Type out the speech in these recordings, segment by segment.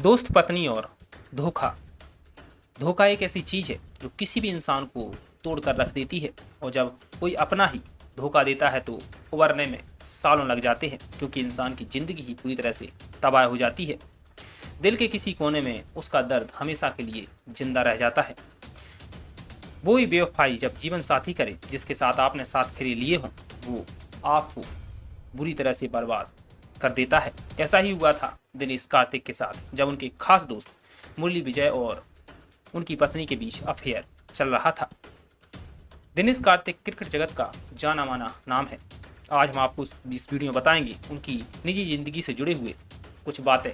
दोस्त, पत्नी और धोखा। धोखा एक ऐसी चीज है जो किसी भी इंसान को तोड़ कर रख देती है, और जब कोई अपना ही धोखा देता है तो उबरने में सालों लग जाते हैं, क्योंकि इंसान की जिंदगी ही पूरी तरह से तबाह हो जाती है। दिल के किसी कोने में उसका दर्द हमेशा के लिए जिंदा रह जाता है। वो ही बेवफाई जब जीवन साथी करे जिसके साथ आपने साथ फेरे लिए हों, वो आपको बुरी तरह से बर्बाद कर देता है। ऐसा ही हुआ था दिनेश कार्तिक के साथ, जब उनके खास दोस्त मुरली विजय और उनकी पत्नी के बीच अफेयर चल रहा था। दिनेश कार्तिक क्रिकेट जगत का जाना माना नाम है। आज हम आपको इस वीडियो में बताएंगे उनकी निजी जिंदगी से जुड़े हुए कुछ बातें,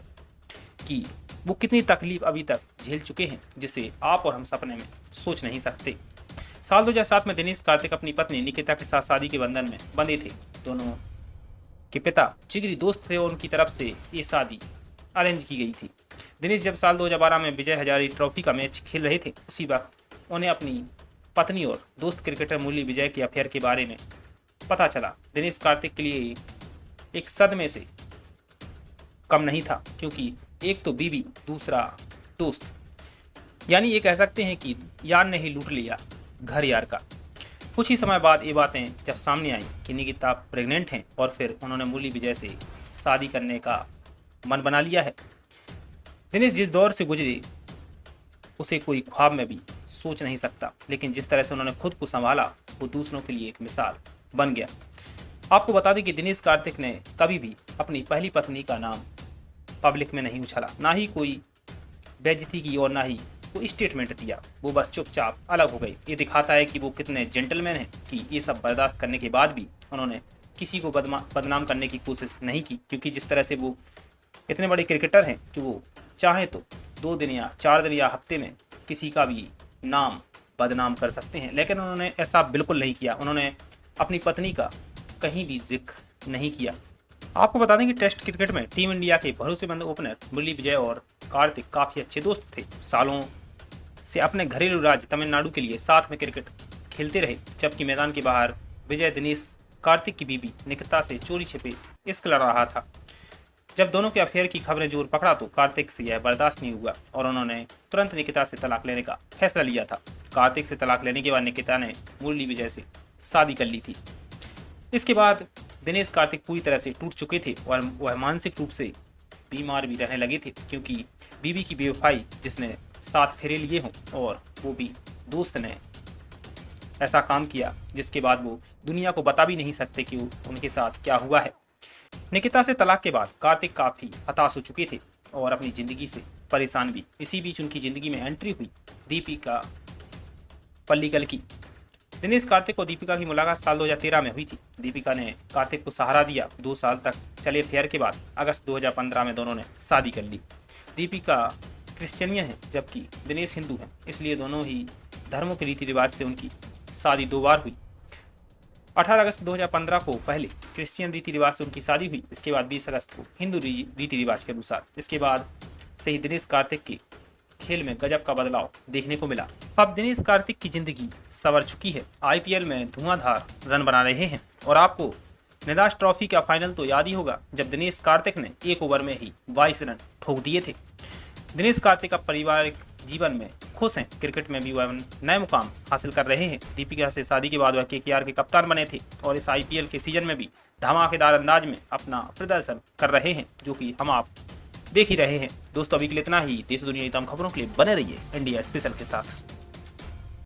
कि वो कितनी तकलीफ अभी तक झेल चुके हैं जिसे आप और हम सपने में सोच नहीं सकते। साल 2007 में दिनेश कार्तिक अपनी पत्नी निकिता के साथ शादी के बंधन में बंधे थे। दोनों के पिता जिगरी दोस्त थे और उनकी तरफ से ये शादी अरेंज की गई थी। दिनेश जब साल 2012 में विजय हजारे ट्रॉफी का मैच खेल रहे थे, उसी वक्त उन्हें अपनी पत्नी और दोस्त क्रिकेटर मुरली विजय के अफेयर के बारे में पता चला। दिनेश कार्तिक के लिए एक सदमे से कम नहीं था, क्योंकि एक तो बीवी, दूसरा दोस्त, यानी ये कह सकते हैं कि यार ने ही लूट लिया घर यार का। कुछ ही समय बाद ये बातें जब सामने आई कि निकिता प्रेग्नेंट हैं और फिर उन्होंने मुरली विजय से शादी करने का मन बना लिया है। दिनेश जिस दौर से गुजरे उसे कोई ख्वाब में भी सोच नहीं सकता, लेकिन जिस तरह से उन्होंने खुद को संभाला वो दूसरों के लिए एक मिसाल बन गया। आपको बता दें कि दिनेश कार्तिक ने कभी भी अपनी पहली पत्नी का नाम पब्लिक में नहीं उछाला, ना ही कोई बेइज्जती की और ना ही कोई स्टेटमेंट दिया। वो बस चुपचाप अलग हो गए। ये दिखाता है कि वो कितने जेंटलमैन हैं कि ये सब बर्दाश्त करने के बाद भी उन्होंने किसी को बदनाम करने की कोशिश नहीं की, क्योंकि जिस तरह से वो इतने बड़े क्रिकेटर हैं कि वो चाहे तो 2 दिन या 4 दिन या हफ्ते में किसी का भी नाम बदनाम कर सकते हैं, लेकिन उन्होंने ऐसा बिल्कुल नहीं किया। उन्होंने अपनी पत्नी का कहीं भी जिक्र नहीं किया। आपको बता दें कि टेस्ट क्रिकेट में टीम इंडिया के भरोसेमंद ओपनर मुरली विजय और कार्तिक काफ़ी अच्छे दोस्त थे। सालों से अपने घरेलू राज्य तमिलनाडु के लिए साथ में क्रिकेट खेलते रहे, जबकि मैदान के बाहर विजय दिनेश कार्तिक की बीवी निकिता से चोरी छिपे इश्क लड़ रहा था। जब दोनों के अफेयर की खबरें जोर पकड़ा तो कार्तिक से यह बर्दाश्त नहीं हुआ और उन्होंने तुरंत निकिता से तलाक लेने का फैसला लिया था। कार्तिक से तलाक लेने के बाद निकिता ने मुरली विजय से शादी कर ली थी। इसके बाद दिनेश कार्तिक पूरी तरह से टूट चुके थे और वह मानसिक रूप से बीमार भी रहने लगे थे, क्योंकि बीवी की बेवफाई जिसने साथ फेरे लिए हों और वो भी दोस्त ने ऐसा काम किया जिसके बाद वो दुनिया को बता भी नहीं सकते कि उनके साथ क्या हुआ है। निकिता से तलाक के बाद कार्तिक काफ़ी हताश हो चुके थे और अपनी ज़िंदगी से परेशान भी। इसी बीच उनकी ज़िंदगी में एंट्री हुई दीपिका पल्लिकल की। दिनेश कार्तिक और दीपिका की मुलाकात साल 2013 में हुई थी। दीपिका ने कार्तिक को सहारा दिया। 2 साल तक चले अफेयर के बाद अगस्त 2015 में दोनों ने शादी कर ली। दीपिका क्रिश्चियनियन है जबकि दिनेश हिंदू हैं, इसलिए दोनों ही धर्मों के रीति रिवाज से उनकी शादी 2 बार हुई। 18 अगस्त 2015 को पहले क्रिश्चियन रीति रिवाज से उनकी शादी हुई। इसके बाद 20 अगस्त को हिंदू रीति रिवाज के अनुसार। इसके बाद से ही दिनेश कार्तिक की खेल में गजब का बदलाव देखने को मिला। अब दिनेश कार्तिक की जिंदगी संवर चुकी है। IPL में धुआंधार रन बना रहे हैं और आपको निदाश ट्रॉफी का फाइनल तो याद ही होगा, जब दिनेश कार्तिक ने 1 ओवर में ही 22 रन ठोक दिए थे। दिनेश कार्तिक अब पारिवारिक जीवन में खुश हैं। क्रिकेट में भी वह नए मुकाम हासिल कर रहे हैं। दीपिका से शादी के बाद वह KKR के कप्तान बने थे और इस IPL के सीजन में भी धमाकेदार अंदाज में अपना प्रदर्शन कर रहे हैं, जो कि हम आप देख ही रहे हैं। दोस्तों, अभी के लिए इतना ही। देश दुनिया की तमाम खबरों के लिए बने रहिए इंडिया स्पेशल के साथ।